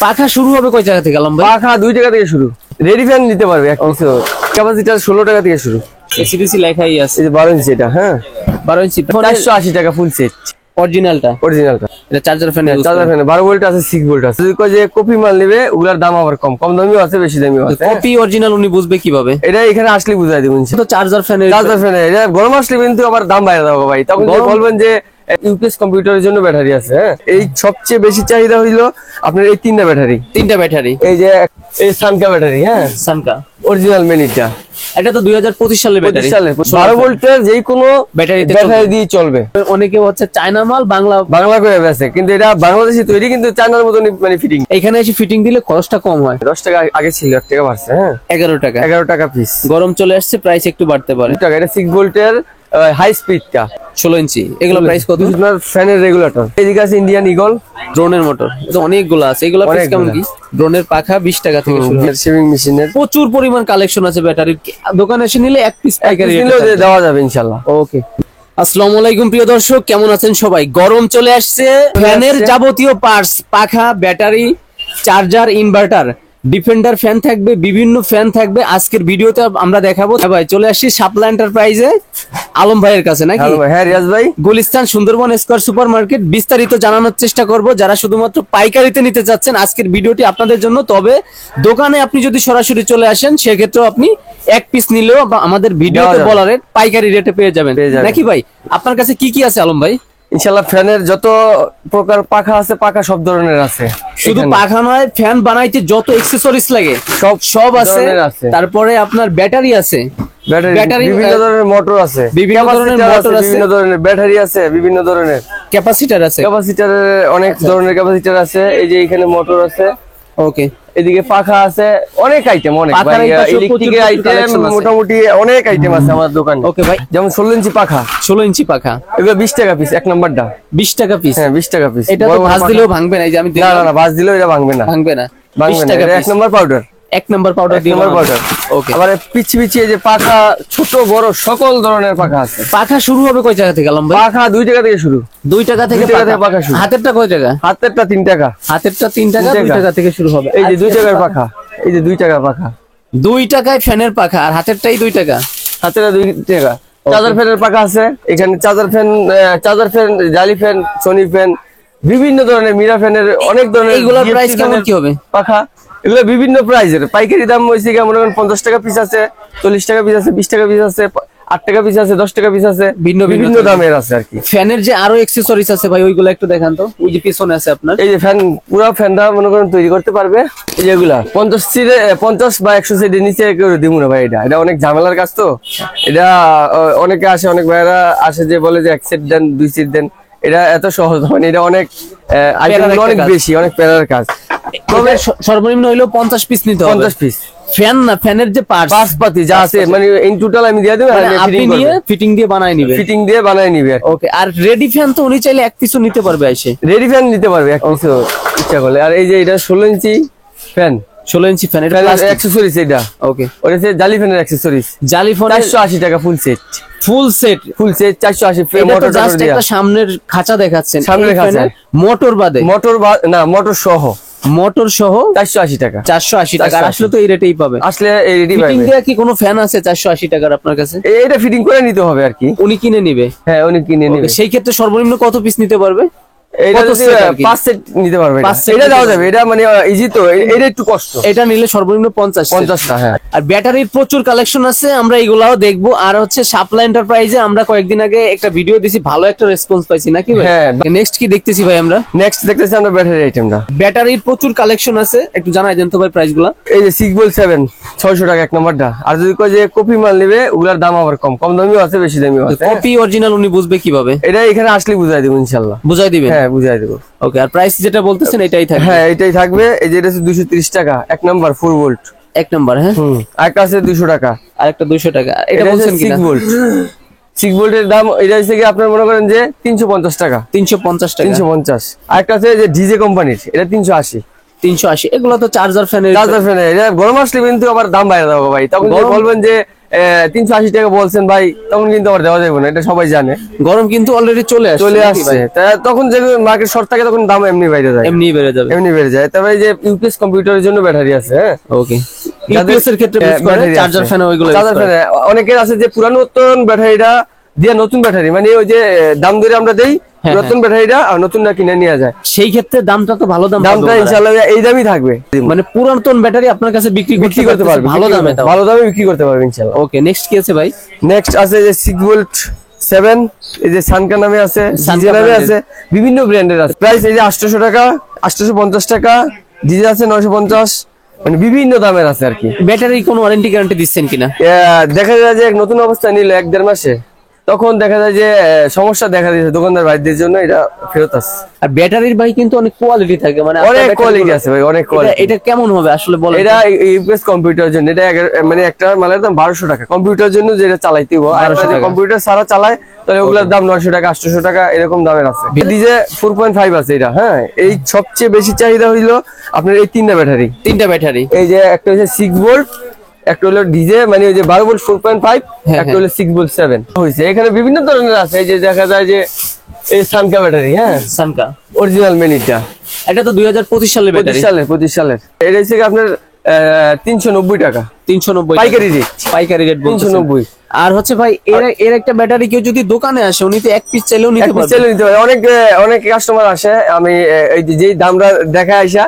পাখা শুরু হবে কয় টাকা থেকে আলম ভাই? পাখা 2 টাকা থেকে শুরু। রেডি ফ্যান নিতে পারবে এক পিস। ক্যাপাসিটার 16 টাকা থেকে শুরু। এসিডিসি লেখাই আছে। এই যে 12 ইঞ্চি এটা, হ্যাঁ 12 ইঞ্চি 480 টাকা ফুল সেট। অরিজিনালটা এটা চার্জার ফ্যান 12 ভোল্ট আছে, 6 ভোল্ট আছে। যদি কয় যে কপি মাল নেবে ওগুলার দাম আবার কম দামিও আছে, বেশি দামিও আছে। কপি অরিজিনাল উনি বুঝবে কিভাবে? এটা এখানে আসলে বুঝাই দেব ইনশাআল্লাহ। তো চার্জার ফ্যান এটা গরম আসলে কিন্তু আবার দাম বাইরে দাও ভাই, তখন বলবেন যে ইউপিএস কম্পিউটারের জন্য ব্যাটারি আছে। হ্যাঁ, এই সবচেয়ে বেশি চাহিদা হইলো আপনার এই তিনটা ব্যাটারি। এই যে এই সানকা ব্যাটারি, হ্যাঁ সানকা অরিজিনাল মেনিটা। এটা তো 2025 সালের ব্যাটারি। 12 ভোল্টের যেই কোনো ব্যাটারি দিয়ে চলবে। অনেকে হচ্ছে চায়না মাল বাংলা করে বেচে, কিন্তু এটা বাংলাদেশি তৈরি, কিন্তু চায়নার মতন মানে ফিটিং। এখানে এসে ফিটিং দিলে খরচটা কম হয়। 10 টাকা আগে ছিল, 1 টাকা বাড়ছে। হ্যাঁ 11 টাকা পিস। গরম চলে আসছে, প্রাইস একটু বাড়তে পারে। এটা 6 ভোল্টের হাই স্পিডটা 16 ইঞ্চি। এগুলো প্রাইস কত? আপনার ফ্যানের রেগুলেটর। এদিকে আছে ইন্ডিয়ান ইগল ড্রোনের মোটর। এটা অনেকগুলো আছে। এগুলো প্রাইস কেমন কি? ড্রোনের পাখা 20 টাকা থেকে শুরু। শেভিং মেশিনের প্রচুর পরিমাণ কালেকশন আছে ব্যাটারির। দোকানে এসে নিলে এক পিস পাইকারি দেওয়া যাবে ইনশাআল্লাহ। ওকে। আসসালামু আলাইকুম প্রিয় দর্শক, কেমন আছেন সবাই? গরম চলে আসছে, ফ্যানের যাবতীয় পার্টস, পাখা, battery, charger, inverter, defender fan থাকবে, বিভিন্ন ফ্যান থাকবে। আজকের ভিডিওতে আমরা দেখাবো। ভাই চলে আসছি শাপলা এন্টারপ্রাইজে আলম ভাইয়ের কাছে নাকি? হ্যাঁ রিয়াজ ভাই, Gulistan Sundarban square super market. বিস্তারিত জানানোর চেষ্টা করব। যারা শুধুমাত্র পাইকারিতে নিতে চাচ্ছেন আজকের ভিডিওটি আপনাদের জন্য। তবে দোকানে আপনি যদি সরাসরি চলে আসেন সেক্ষেত্রে আপনি এক পিস নিলেও আমাদের ভিডিওতে বলা রেট পাইকারি রেটে পেয়ে যাবেন নাকি ভাই? আপনার কাছে কি কি আছে আলম ভাই? ইনশাআল্লাহ ফ্যানের যত প্রকার পাখা আছে, পাখা সব ধরনের আছে। শুধু পাখা নয়, ফ্যান বানাইতে যত অ্যাকসেসরিজ লাগে সব আছে। তারপরে আপনার ব্যাটারি আছে, বিভিন্ন ধরনের মোটর আছে, বিভিন্ন ধরনের ব্যাটারি আছে, বিভিন্ন ধরনের ক্যাপাসিটারের অনেক ধরনের ক্যাপাসিটার আছে। এই যে এখানে মোটর আছে। ওকে, এদিকে পাখা আছে, অনেক আইটেম, অনেক ইলেকট্রিকের আইটেম, মোটামুটি অনেক আইটেম আছে আমার দোকানে। ওকে ভাই, যেমন 16 ইঞ্চি পাখা এগুলো 20 টাকা পিস। এক নাম্বারটা 20 টাকা পিস। হ্যাঁ 20 টাকা পিস। এটা তো ভাঁজ দিলেও ভাঙবে না। এই যে আমি না ভাঁজ দিলেও এটা ভাঙবে না। 20 টাকা। এক নাম্বার পাউডার। ওকে, আবার পিছি এই যে পাখা, ছোট বড় সকল ধরনের পাখা আছে। পাখা শুরু হবে কয় টাকা থেকে আলম ভাই? পাখা 2 টাকা থেকে শুরু। 2 টাকা থেকে পাখা শুরু। হাতেরটা কয় টাকা? হাতেরটা 3 টাকা। 2 টাকা থেকে শুরু হবে। এই যে 2 টাকার পাখা, এই যে 2 টাকার পাখা। 2 টাকায় ফ্যানের পাখা, আর হাতেরটাই 2 টাকা। হাতেরটা 2 টাকা। চার্জার ফ্যানের পাখা আছে এখানে। চার্জার ফ্যান, জালি ফ্যান, সনি ফ্যান, বিভিন্ন ধরনের মিরা ফ্যানের অনেক ধরনের। এইগুলোর প্রাইস কেমন কি হবে? পাখা এগুলো বিভিন্ন প্রাইসের। পাইকারি দাম হয়েছে মনে করেন 50 টাকা পিস আছে, 40 টাকা পিস আছে, 20 টাকা পিস আছে, 8 টাকা পিস আছে, 10 টাকা পিস আছে, বিভিন্ন দামের আছে আর কি। ফ্যানের যে আরো অ্যাকসেসরিজ আছে ভাই, ওইগুলো একটু দেখান তো। ওই যে পিছনে আছে আপনার, এই যে ফ্যান, পুরো ফ্যানটা মনে করেন তৈরি করতে পারবে। এই যেগুলা 50 বা 100 সিটের নিচে কেউ দিব না ভাই। এটা অনেক ঝামেলার কাজ। তো এটা অনেকে আসে, অনেক ভাইরা আসে যে বলে যে 1 সেট দেন, 2 সেট দেন। এটা এত সহজ মানে, এটা অনেক অনেক বেশি, অনেক প্যারার কাজ। তবে সর্বনিম্ন হইলো 50 পিস নিতে হবে। 50 পিস ফ্যান না, ফ্যানের যে পার্টস পাতি যা আছে মানে ইন টোটাল আমি দিয়ে দেব। আপনি নিয়ে ফিটিং দিয়ে বানায় নিবে। ওকে, আর রেডি ফ্যান তো উনি চাইলে এক পিসও নিতে পারবে। রেডি ফ্যান নিতে পারবে এক পিসও ইচ্ছা করলে। আর এই যে এটা 16 ইঞ্চি ফ্যান, 16 ইঞ্চি ফ্যান, এটা অ্যাকসেসরিজ। এটা ওকে, ওটা হচ্ছে জালি ফ্যানের অ্যাকসেসরিজ। জালি ফ্যান 480 টাকা ফুল সেট 480। মোটর জাস্ট একটা সামনের খাঁচা দেখাচ্ছেন, সামনের খাঁচা। মোটর বাদে, না মোটর সহ 480 টাকা। 480 টাকা। আসলে তো এই রেটেই পাবে। আসলে এই রেটেই পাবে। ফিটিং দেয়া কি কোনো ফ্যান আছে 480 টাকার আপনার কাছে? এটা ফিটিং করে নিতে হবে আর কি। উনি কিনে নিবে। হ্যাঁ উনি কিনে নিবে। সেই ক্ষেত্রে সর্বনিম্ন কত পিস নিতে পারবে? এটা 5 সেট নিতে পারবে। এটা দেওয়া যাবে। এটা মানে ইজি তো, এটা একটু কষ্ট। এটা নিলে সর্বনিম্ন 50টা। হ্যাঁ, আর ব্যাটারির প্রচুর কালেকশন আছে, আমরা এগুলাও দেখবো। আর হচ্ছে শাপলা এন্টারপ্রাইজে আমরা কয়েকদিন আগে একটা ভিডিও দিছি, ভালো একটা রেসপন্স পাইছি নাকি ভাই? হ্যাঁ। নেক্সট কি দেখতেছি ভাই? আমরা দেখতেছি আমরা ব্যাটারি আইটেমটা। ব্যাটারির প্রচুর কালেকশন আছে, একটু জানাই দেন তো ভাই প্রাইস গুলা। এই যে 6 ভোল্ট 7 600 টাকা এক নাম্বারটা। আর যদি কয় যে কপি মাল নেবে ওগুলার দাম আবার কম দামিও আছে, বেশি দামিও আছে। কপি অরিজিনাল উনি বুঝবে কিভাবে? এটা এখানে আসলে বুঝাই দেব ইনশাআল্লাহ। বুঝাই দিবেন? হ্যাঁ বুঝাই দেব। ওকে, আর প্রাইস যেটা বলতেছেন এটাই থাকবে? হ্যাঁ এটাই থাকবে। এই যে এটা হচ্ছে 230 টাকা এক নাম্বার 4 ভোল্ট। এক নাম্বার। হ্যাঁ, আরেকটা আছে 200 টাকা, আরেকটা 200 টাকা। এটা বলছেন কি? 6 ভোল্ট। 6 ভোল্টের দাম এটা হচ্ছে কি আপনার মনে করেন যে 350 টাকা। 350। আরেকটা আছে যে ডিজে কোম্পানির, এটা 380। এগুলো তো চার্জার ফ্যানের। এটা গরম আসলে কিন্তু আবার দাম বাইরে দাও ভাই, তখন বলবেন যে 380 টাকা বলছেন ভাই, তখন কিন্তু আবার দেওয়া যাবে না, এটা সবাই জানে। গরম কিন্তু অলরেডি চলে আসছে, তখন যে মার্কেট শর্ট থাকে তখন দাম এমনি বেড়ে যায়, এমনি বেড়ে যায়। তবে এই যে ইউপিএস কম্পিউটারের জন্য ব্যাটারি আছে। হ্যাঁ, ওকে। ইউপিএস এর ক্ষেত্রে চার্জার ফ্যান ওইগুলো অনেকের আছে যে পুরাতন ব্যাটারিটা দিয়ে নতুন ব্যাটারি, মানে ওই যে দাম ধরে আমরা দেই পুরাতন ব্যাটারিটা আর নতুনটা কিনে নিয়ে যায়, সেই ক্ষেত্রে দামটা তো ভালো দামটা ইনশাআল্লাহ এই দামই থাকবে। মানে পুরাতন ব্যাটারি আপনার কাছে বিক্রি করতে পারবে ভালো দামে বিক্রি করতে পারবে ইনশাআল্লাহ। ওকে, নেক্সট কি আছে ভাই? নেক্সট আছে যে 6 ভোল্ট 7, এই যে সানকা নামে আছে, ডিজে নামে আছে, বিভিন্ন ব্র্যান্ডের আছে। প্রাইস এই যে 800 টাকা, 850 টাকা, ডিজে আছে 950, মানে বিভিন্ন দামের আছে আর কি। ব্যাটারি কোনো ওয়ারেন্টি গ্যারান্টি দিচ্ছেন কিনা? দেখা যায় যে নতুন অবস্থা নিল 1-1.5 মাসে, তখন দেখা যায় যে সমস্যা দেখা দিয়েছে দোকানদার ভাইদের জন্য, এটা ফেরত আছে। আর ব্যাটারির ভাই কিন্তু অনেক কোয়ালিটি থাকে, মানে অনেক কোয়ালিটি আছে ভাই, অনেক কোয়ালিটি। এটা কেমন হবে আসলে বলেন? এটা ইউপিএস কম্পিউটার জন্য, এটা মানে একটা মালের দাম 1200 টাকা কম্পিউটার জন্য, যেটা চালাইতে হবে। আর কম্পিউটার সারা চালায় তাহলে ওগুলোর দাম 900 টাকা 800 টাকা এরকম দামের আছে। ডিজে 4.5 আছে এটা। হ্যাঁ, এই সবচেয়ে বেশি চাহিদা হইলো আপনার এই তিনটা ব্যাটারি। এই যে একটা হচ্ছে 6 ভোল্ট, একটা হলো ডিজে মানে ওই যে 12 ভোল্ট 4.5, একটা হলো 6 ভোল্ট 7 হইছে। এখানে বিভিন্ন ধরনের আছে, এই যে দেখা যায় যে এই সানকা ব্যাটারি। হ্যাঁ, সানকা অরিজিনাল মেনিটা, এটা তো 2025 সালের ব্যাটারি। 25 সালের। এটা হচ্ছে আপনার 390 টাকা, 390 পাইকারি রেট 390। আর হচ্ছে ভাই এর একটা ব্যাটারি কেউ যদি দোকানে আসে, উনি তো এক পিস চাইলেও নিতে পারবে। অনেক কাস্টমার আসে, আমি এই যে দামটা দেখা আইসা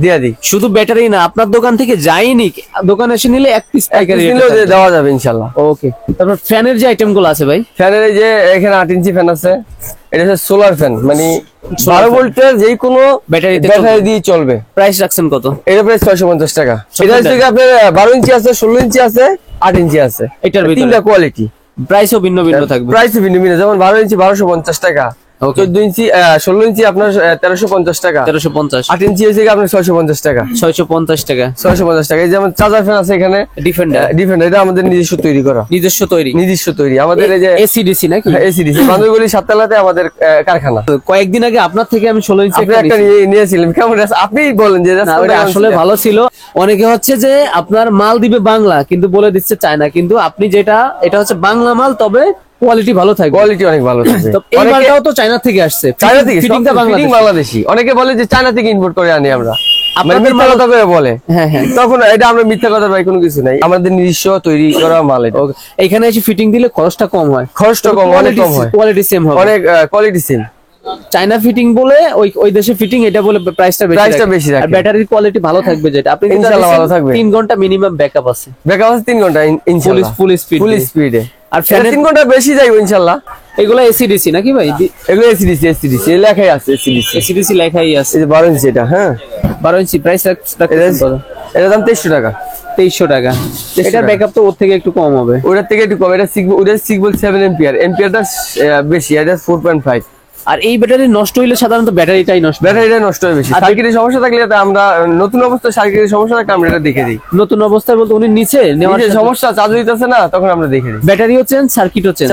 দিয়ে দিই। শুধু ব্যাটারি না, আপনার দোকান থেকে যাইনি, দোকানে এসে নিলে এক পিস পাইকারি দেওয়া যাবে ইনশাআল্লাহ। ওকে। তারপর ফ্যানের যে আইটেম গুলো আছে ভাই? ফ্যানের এই যে এখানে 8 ইঞ্চি ফ্যান আছে, এটা হচ্ছে সোলার ফ্যান, মানে 12 ভোল্টের যে কোনো ব্যাটারি দিয়ে চলবে। প্রাইস রাখছেন কত? এটা প্রাইস 650 টাকা। এটা হচ্ছে আপনার 12 ইঞ্চি আছে, 16 ইঞ্চি আছে, 8 ইঞ্চি আছে। এটার ভিতরে তিনটা কোয়ালিটি, প্রাইসও ভিন্ন থাকবে। প্রাইসও ভিন্ন। যেমন 12 ইঞ্চি 1250 টাকা, 14 ইঞ্চি 16 ইঞ্চি আপনার 1350 টাকা, 1350, 8 ইঞ্চি হচ্ছে আপনার 650 টাকা, 650 টাকা। এই যেমন চার্জার ফ্যান আছে এখানে, ডিফেন্ডার, এটা আমাদের নিজস্ব তৈরি আমাদের। এই যে এসিডিসি নাকি? এসিডিসি বান্দরবাড়ি 7 তলাতে আমাদের কারখানা। কয়েকদিন আগে আপনার থেকে আমি 16 ইঞ্চি একটা নিয়েছিলাম, কেমন আছে আপনি বলেন? যে আসলে ভালো ছিল। অনেকে হচ্ছে যে আপনার মাল দিবে বাংলা, কিন্তু বলে দিচ্ছে চায়না, কিন্তু আপনি যেটা, এটা হচ্ছে বাংলা মাল, তবে কোয়ালিটি ভালো থাকবে, কোয়ালিটি অনেক ভালো থাকবে। এই মালটাও তো চায়না থেকে আসছে, ফিটিংটা বাংলাদেশি। অনেকে বলে যে চায়না থেকে ইম্পোর্ট করে আনি আমরা, আপনাদের মিথ্যা কথা করে বলে। হ্যাঁ, তখন এটা আমরা মিথ্যা কথা ভাই, কোনো কিছু নাই, আমাদের নিজস্ব তৈরি করা মাল। এখানে এসে ফিটিং দিলে খরচটা কম হয়, অনেক কম হয়, কোয়ালিটি সেম হবে, অনেক কোয়ালিটি সেম। চায়না ফিটিং বলে ওই দেশে ফিটিং, এটা বলে প্রাইসটা বেশি রাখে। আর ব্যাটারির কোয়ালিটি ভালো থাকবে, যেটা আপনি ইনশাআল্লাহ ভালো থাকবে। 3 ঘন্টা মিনিমাম ব্যাকআপ আছে 3 ঘন্টা ইনশাআল্লাহ, ফুল স্পিডে। আর ফ্যান 3 ঘন্টা বেশি যাইবে ইনশাআল্লাহ। এগুলো এসিডিসি নাকি ভাই? এগুলো এসিডিসি লেখাই আছে, এসিডিসি লেখাই আছে। এই যে 12 ইঞ্চি এটা। হ্যাঁ, 12 ইঞ্চি। প্রাইস এটা দাম 2300 টাকা। 2300 টাকা। এটার ব্যাকআপ তো ওর থেকে একটু কম হবে, ওটার থেকে একটু কম। এটা 6 ভোল্ট 7 এম্পিয়ারটা বেশি, এটা 4.5। আর এই ব্যাটারি নষ্ট হইলে সাধারণত ব্যাটারিটাই নষ্ট হয় বেশি। সার্কিটের সমস্যা থাকলে আমরা নতুন অবস্থায় সার্কিটের সমস্যা থাকলে আমরা এটা দেখে দিই। নতুন অবস্থায় বলতে উনি নিচে নেওয়ার সমস্যা, চার্জ হইতেছে না, তখন আমরা দেখে দিই। ব্যাটারিও চেঞ্জ, সার্কিটও চেঞ্জ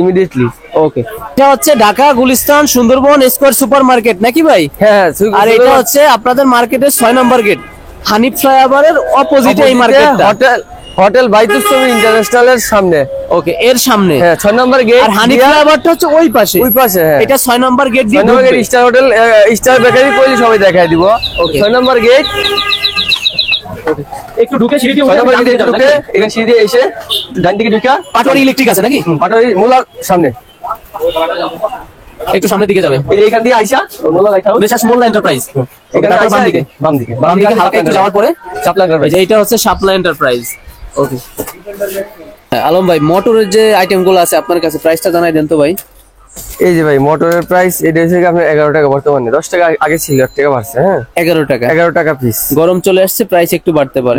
ইমিডিয়েটলি। ওকে। এটা হচ্ছে Dhaka Gulistan Sundarban square super market নাকি ভাই? হ্যাঁ। আর এটা হচ্ছে আপনাদের মার্কেটের 6 নম্বর গেট, হানিফ ফ্লাইওভারের অপোজিটে এই মার্কেটটা। হোটেল বাইতুস ইন্টারন্যাশনালের সামনে। ওকে, এর সামনে। হ্যাঁ, 6 নম্বর গেট। আর হানিফ ফ্লাইওভারটা হচ্ছে ওই পাশে। হ্যাঁ, এটা 6 নম্বর গেট দিয়ে স্টার হোটেল, স্টার বেকারি কইলে সবাই দেখায় দিব। 6 নম্বর গেট। একটু ঢুকে সিঁড়ি ঢুকে এখানে সিঁড়ি দিয়ে এসে ডান দিকে ঢুকা পাটোয়ারি ইলেকট্রিক আছে নাকি? পাটোয়ারি মোলার সামনে, একটু সামনের দিকে যাবে, এইখান দিয়ে আইসা মোলা লেখা হবে মেসার্স মোল্লা এন্টারপ্রাইজ। বাম দিকে হালকা একটু যাওয়ার পরে শাপলা এন্টারপ্রাইজ। এইটা হচ্ছে শাপলা এন্টারপ্রাইজ। ওকে। আলম ভাই, মোটরের যে আইটেম গুলো আছে আপনার কাছে, প্রাইসটা জানাই দেন তো ভাই। এই যে ভাই মোটরের প্রাইস, এটা হচ্ছে আপনার 11 টাকা বর্তমানে, 10 টাকা আগে ছিল, 1 টাকা বাড়ছে। হ্যাঁ, 11 টাকা পিস। গরম চলে আসছে, প্রাইস একটু বাড়তে পারে।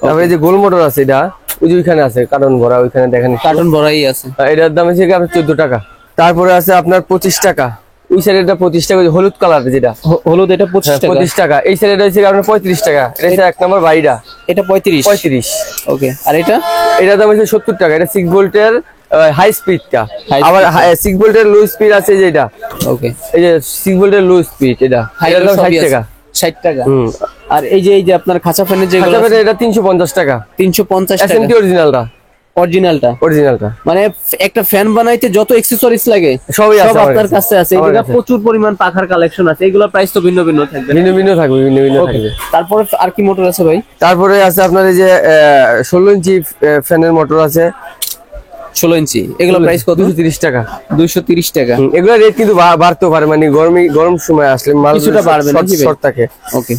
তারপরে যে গোল মোটর আছে, এটা ওইখানে আছে কার্টন ভরা, ওইখানে দেখেন কার্টন ভরাই আছে। এটার দাম হচ্ছে আপনার 14 টাকা। তারপরে আছে আপনার 25 টাকা। ওই সাইডেটা 25 টাকা, হলুদ কালার যেটা হলুদ, এটা 25 টাকা। এই সাইডটা হচ্ছে আপনার 35 টাকা। এটা হচ্ছে 1 নম্বর বাইরা, এটা 35। ওকে। আর এটার দাম হচ্ছে 70 টাকা। এটা 6 ভোল্টের হাই স্পিডটা। আবার 6 ভোল্টের লো স্পিড আছে যেটা। ওকে। এই যে 6 ভোল্টের লো স্পিড, এটা 60 টাকা। 60 টাকা। আর এই যে আপনার খাঁচা ফ্যানের যেগুলো খাঁচা ফ্যান এটা 350 টাকা, 350 টাকা এসএমটি অরিজিনালটা মানে একটা ফ্যান বানাইতে যত অ্যাকসেসরিজ লাগে সব আপনার কাছে আছে। এদিকে প্রচুর পরিমাণ পাখার কালেকশন আছে, এগুলোর প্রাইস তো ভিন্ন ভিন্ন থাকবে। তারপরে আর কি মোটর আছে ভাই? তারপরে আছে আপনার এই যে 16 ইঞ্চি ফ্যানের মোটর আছে, 16 ইঞ্চি। এগুলো প্রাইস কত? 230 টাকা। 230 টাকা। এগুলো রেট কিন্তু বাড়তেও পারে, মানে গরম সময় আসলে মাল কিছুটা বাড়বে নাকি ভাই? শর্ট থাকে। ওকে।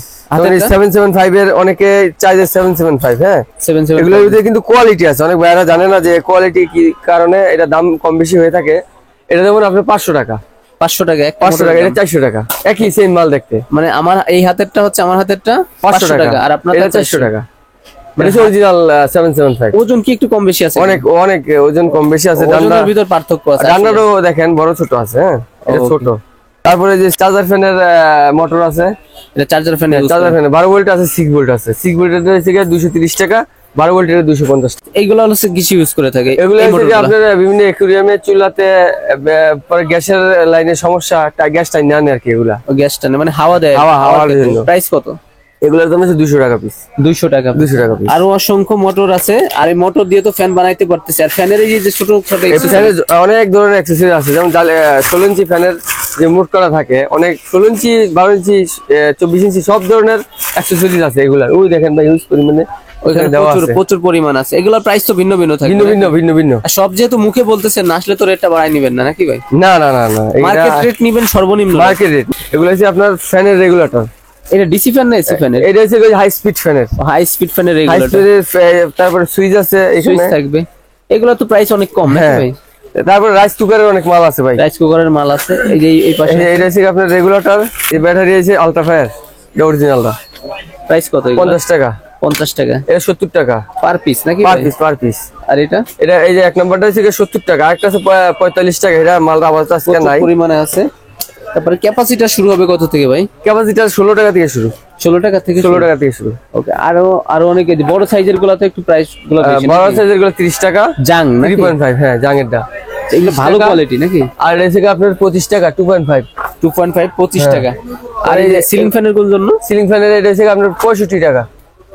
775 এর অনেকে চাই যে 775, হ্যাঁ 775 এগুলোর ভিতরে কিন্তু কোয়ালিটি আছে, অনেক ভাইরা জানে না যে কোয়ালিটি কি কারণে এটা দাম কম বেশি হয়ে থাকে। এটা যেমন আপনার 500 টাকা, 500 টাকা, 500 টাকা, এটা 400 টাকা, একই সেম মাল দেখতে। মানে আমার এই হাতেরটা হচ্ছে, আমার হাতেরটা 500 টাকা আর আপনার এটা 400 টাকা। মানে অরিজিনাল 775। ওজন কি একটু কম বেশি আছে? অনেক ওজন কম বেশি আছে। ওজনের ভিতর পার্থক্য আছে। ডান্ডারও দেখেন বড় ছোট আছে, হ্যাঁ এটা ছোট। তারপরে যে চার্জার ফ্যানের মোটর আছে, এটা চার্জার ফ্যান, 12 ভোল্ট আছে, 6 ভোল্ট আছে। 6 ভোল্টের হচ্ছে 230 টাকা, 12 ভোল্টের 250 টাকা। এইগুলো হচ্ছে কিছু ইউজ করে থাকে। এগুলো হচ্ছে আপনার বিভিন্ন অ্যাকুরিয়ামে, চুলাতে, পরে গ্যাসের লাইনের সমস্যা, গ্যাস টাইম নেন আর কি। এগুলা গ্যাস টানে মানে হাওয়া দেয়, হাওয়ার জন্য। প্রাইস কত? এগুলোর দাম হচ্ছে 200 টাকা পিস। 200 টাকা, 200 টাকা পিস। আরো অসংখ্য মোটর আছে, আর এই মোটর দিয়ে তো ফ্যান বানাইতে পারতেছে। আর ফ্যানের এই যে ছোট ছোট অনেক ধরনের অ্যাকসেসরি আছে, যেমন 16 ইঞ্চি ফ্যানের যে মুড করা থাকে, অনেক 16 ইঞ্চি, 12 ইঞ্চি, 24 ইঞ্চি সব ধরনের অ্যাকসেসরিজ আছে। এগুলা ওই দেখেন ভাই, ইউজ পরিমাণে প্রচুর পরিমাণ আছে। এগুলোর প্রাইস তো ভিন্ন ভিন্ন থাকে, ভিন্ন। আর সব যেহেতু মুখে বলতেছেন, না আসলে তো রেটটা বাড়াই নিবেন না নাকি ভাই? না, মার্কেট রেট নিবেন, সর্বনিম্ন মার্কেট রেট। এগুলো হচ্ছে আপনার ফ্যানের রেগুলেটর। এটা ডিসি ফ্যান না এসি ফ্যানের? এটা হচ্ছে হাই স্পিড ফ্যানের, রেগুলেটর। তারপরে সুইচ আছে, এখানে থাকবে। এগুলো তো প্রাইস অনেক কম নাকি ভাই? তারপর রাইস কুকারের অনেক মাল আছে ভাই, রাইস কুকারের মাল আছে। এই যে এই পাশে এটা হচ্ছে আপনার রেগুলেটর। এই ব্যাটারি আছে আলট্রা ফায়ার, এটা অরিজিনালটা। প্রাইস কত? 50 টাকা। 50 টাকা। এটা 70 টাকা পার পিস নাকি? Per piece. আর এটা এই যে এক নাম্বারটা হচ্ছে 70 টাকা, আরেকটা আছে 45 টাকা। এটা মালটা আবার আজকে নাই, পরিমাণে আছে। তারপরে ক্যাপাসিটার শুরু হবে কত থেকে ভাই? ক্যাপাসিটার 16 টাকা থেকে শুরু। 16 টাকা থেকে শুরু। ওকে। আরো অনেক বড় সাইজের গুলাতে একটু প্রাইস গুলো বেশি। বড় সাইজের গুলো 30 টাকা। জাং 3.5, হ্যাঁ জাঙেরটা। এগুলো ভালো কোয়ালিটি নাকি? আর এই থেকে আপনার 25 টাকা, 2.5, 25 টাকা। আর এই সিলিং ফ্যানের গুলোর জন্য, সিলিং ফ্যানের এটা হচ্ছে আপনার 65 টাকা।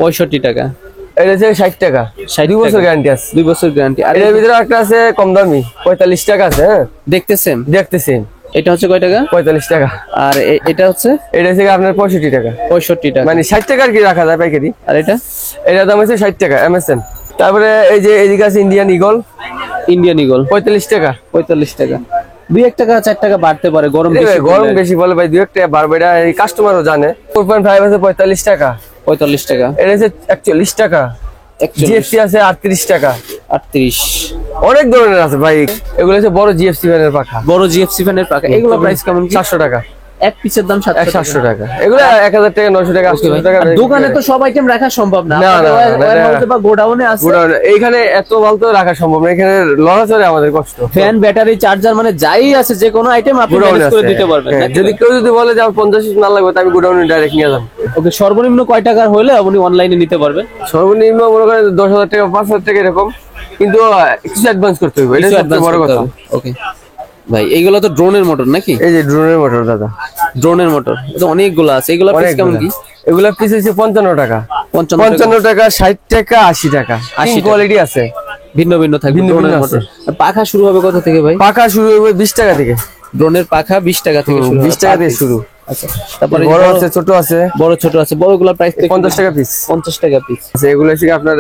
65 টাকা। এটা হচ্ছে 60 টাকা। 2 বছর গ্যারান্টি আছে। 2 বছর গ্যারান্টি। আর এর ভিতরে একটা আছে কম দামি, 45 টাকা আছে। হ্যাঁ দেখতেছেন। এটা হচ্ছে কয় টাকা? 45 টাকা। আর এটা হচ্ছে আপনার 65 টাকা। 65 টাকা, মানে 60 টাকার কি রাখা যায় পাইকারি। আর এটা দাম হচ্ছে 60 টাকা এমএসএন। তারপরে এই যে এদিকে আছে ইন্ডিয়ান ইগল 45 টাকা। 45 টাকা। 2-1 টাকা 4 টাকা বাড়তে পারে, গরম বেশি বলে ভাই, 2-1 টাকা বাড়বে, এটা এই কাস্টমারও জানে। 4.5 আছে 45 টাকা। 45 টাকা। এটা হচ্ছে 41 টাকা। জিএফসি আছে 38 টাকা। 38। অনেক ধরনের আছে ভাই। এগুলো হচ্ছে বড় জিএফসি ফ্যানের পাখা। এগুলো প্রাইস কেমন? 700 টাকা। এক পিসের দাম 700 টাকা। এগুলো 1000 টাকা, 900 টাকা, 800 টাকা। দোকানে তো সব আইটেম রাখা সম্ভব না, বা গোডাউনে আছে। এইখানে এত মাল তো রাখা সম্ভব না, এখানে লড়াচড়ে আমাদের কষ্ট। ফ্যান, ব্যাটারি, চার্জার মানে যাই আছে, যে কোনো আইটেম আপনি ম্যানেজ করে দিতে পারবেন। যদি কেউ বলে যে 50 মাল লাগবে, তাহলে আমি গোডাউনে ডাইরেক্ট নিয়ে যাব। ওকে। সর্বনিম্ন কয় টাকার হলে আপনি অনলাইনে নিতে পারবেন? সর্বনিম্ন মনে করেন 10,000 টাকা, 5,000 টাকা এরকম, কিন্তু কিছু অ্যাডভান্স করতে হবে, এটা সবচেয়ে বড় কথা। ওকে ভাই, এইগুলো তো ড্রোনের মোটর নাকি? এই যে ড্রোনের মোটর দাদা, ড্রোনের মোটর এটা অনেকগুলো আছে। এগুলো প্রাইস কেমন কি? এগুলা পিস হচ্ছে 55 টাকা। 55 টাকা, 60 টাকা, 80 টাকা। 80 কোয়ালিটি আছে, ভিন্ন ভিন্ন থাকবে ড্রোনের মোটর। পাখা শুরু হবে কত থেকে ভাই? পাখা শুরু হবে 20 টাকা থেকে। ড্রোনের পাখা 20 টাকা থেকে শুরু। 20 টাকা থেকে শুরু। আচ্ছা। তারপরে বড় আছে, ছোট আছে। বড় ছোট আছে। বড়গুলো প্রাইস 50 টাকা পিস। 50 টাকা পিস। আচ্ছা, এগুলো হচ্ছে আপনার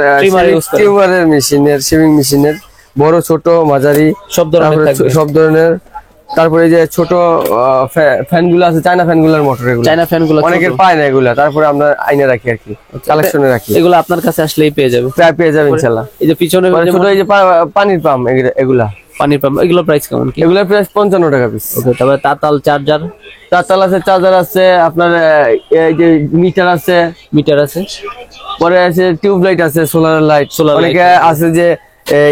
ট্রিমারের মেশিনের, শেভিং মেশিনের, বড় ছোট মাঝারি সব ধরনের। তারপরে এই যে ছোট ফ্যানগুলো আছে, চায়না ফ্যানগুলোর মোটর। এগুলো চায়না ফ্যানগুলো অনেকের পায় না, এগুলা তারপরে আমরা আইনা রাখি আর কি, কালেকশনে রাখি। এগুলো আপনার কাছে আসলেই পেয়ে যাবে, পেয়ে যাবেন ইনশাআল্লাহ। এই যে পিছনে ছোট এই যে পানির পাম্প, এগুলা পানির পাম্প, এগুলো প্রাইস কেমন কি? এগুলোর প্রাইস 55 টাকা পিস। ওকে। তারপরে তাতাল চার্জার, চার্জার আছে আপনার, এই যে মিটার আছে। পরে আছে টিউব লাইট আছে, সোলার লাইট। অনেকে আছে যে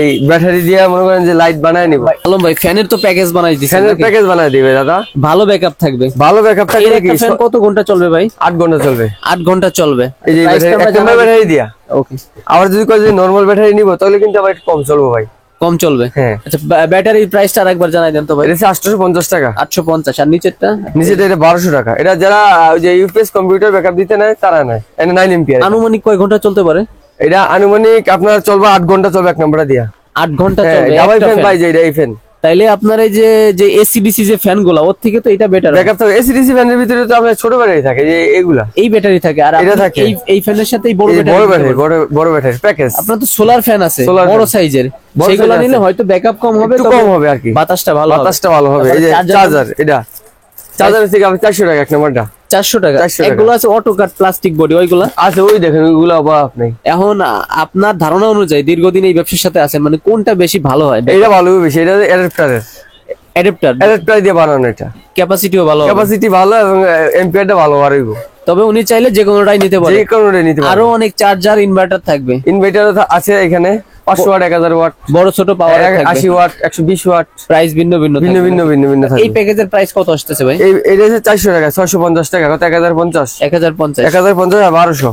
এই ব্যাটারি দিয়ে মনে করেন যে লাইট বানায় নিব। আলম ভাই, ফ্যানের তো প্যাকেজ বানাই দিছেন। ফ্যানের প্যাকেজ বানায় দিবে দাদা, ভালো ব্যাকআপ থাকবে। এই ফ্যান কত ঘন্টা চলবে ভাই? 8 ঘন্টা চলবে। 8 ঘন্টা চলবে। এই যে ব্যাটারি দিয়া। ওকে। আবার যদি কয় যে নরমাল ব্যাটারি নিব, তাহলে কিন্তু আবার একটু কম চলবে ভাই। কম চলবে। হ্যাঁ। আচ্ছা, ব্যাটারি প্রাইসটা আরেকবার জানাই দেন তো ভাই। এটা হচ্ছে 850 টাকা। 850। আর নিচেরটা? নিচেটা এটা 1200 টাকা। এটা যারা ওই যে ইউপিএস কম্পিউটার ব্যাকআপ দিতে নেয় তারা নেয়। এটা 9 এম্পিয়ার। আনুমানিক কয় ঘন্টা চলতে পারে? এটা আনুমানিক আপনার চলবে 8 ঘন্টা চলবে এক নম্বরটা দিয়া। 8 ঘন্টা চলবে ডাবল একটা ফ্যান ফ্যান। পাই যে এটা এই ফ্যান। তাইলে আপনার এই যে এসিডিসি যে ফ্যান গুলা ওর থেকে তো এটা বেটার। ব্যাকআপ তো এসিডিসি ফ্যানের ভিতরে তো আপনার ছোট ব্যাটারি থাকে যে এগুলা। এই ব্যাটারি থাকে আর এটা আপনি থাকে। এই ফ্যানের সাথে বড় এই ব্যাটারি। বড় ব্যাটারি বড় ব্যাটারি প্যাকেজ। আপনার তো সোলার ফ্যান আছে Solar বড় fan। সাইজের, বড় সেগুলো size নিলে আছে। হয়তো ব্যাকআপ কম হবে, একটু তবে কম হবে আর কি। বাতাসটা ভালো হবে। বাতাসটা ভালো হবে। এই যে চার্জার, এটা চার্জারের থেকে আপনি 400 টাকা এক নম্বরটা। 400 টাকা। 400 টাকা। এগুলো আছে অটো কাট প্লাস্টিক বডি, ওইগুলা আচ্ছা ওই দেখেন ওইগুলো অভাব নেই। এখন আপনার ধারণা অনুযায়ী দীর্ঘদিন এই ব্যবসার সাথে আছেন, মানে কোনটা বেশি ভালো হয়? এটা ভালো বেশি। এটা অ্যাডাপ্টারের অ্যাডাপ্টার দিয়ে বানানো। এটা ক্যাপাসিটিও ভালো হবে। ক্যাপাসিটি ভালো এবং এম্পিয়ারটা ভালো বাড়াইবো। তবে উনি চাইলে যে কোনোটাই নিতে পারে। যে কোনোটাই নিতে পারে। আরো অনেক চার্জার ইনভার্টার থাকবে। ইনভার্টার আছে এখানে 500 ওয়াট, 1000 ওয়াট, বড় ছোট পাওয়ার থাকবে। 80 ওয়াট, 120 ওয়াট। প্রাইস ভিন্ন ভিন্ন ভিন্ন থাকবে। ভিন্ন এই থাকবে। প্যাকেজের প্রাইস কত আসতেছে ভাই? এটা হচ্ছে 400 টাকা, 650 টাকা, কত 1050, 1050 1050 আর 1200,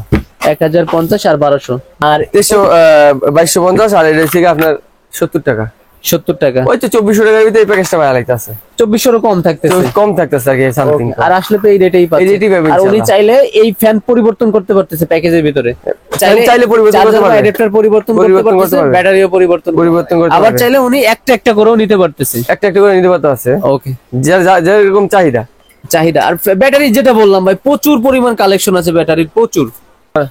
1050 আর 1200 আর 2250 আর এটা হচ্ছে আপনার 70 টাকা। 70 টাকা। ওই তো 2400 টাকার ভিতরে এই প্যাকেজটা ভালো লাগতেছে। 2400 কম থাকতেছে। কম থাকতেছে আর কি সামথিং। আর আসলে তো এই রেটেই পাচ্ছে। এই রেটেই পাবেন আর উনি ইনশাআল্লাহ। চাইলে এই ফ্যান পরিবর্তন করতে পারতেছে প্যাকেজের ভিতরে। চাইলে পরিবর্তন করতে পারবে। অ্যাডাপ্টার পরিবর্তন করতে পারতেছে, পারবে। ব্যাটারিও পরিবর্তন করতে আবার পারবে। চাইলে উনি একটা করেও নিতে পারতেছে। একটা করে নিতে পারতে আছে। ওকে, যেরকম চাহিদা। আর ব্যাটারি যেটা বললাম ভাই, প্রচুর পরিমাণ কালেকশন আছে ব্যাটারির, প্রচুর।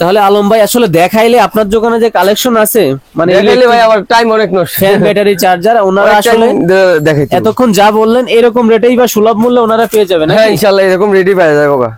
তাহলে আলম ভাই আসলে দেখাইলে আপনার দোকানে যে কালেকশন আছে, মানে দেখাইলে ভাই আমার টাইম অনেক নষ্ট। ফ্যান, ব্যাটারি, চার্জার, ওনারা আসলে দেখাইতে এতক্ষণ যা বললেন এরকম রেটেই বা সুলভ মূল্যে ওনারা পেয়ে যাবেন। হ্যাঁ ইনশাআল্লাহ এরকম রেডি পাওয়া যাবে।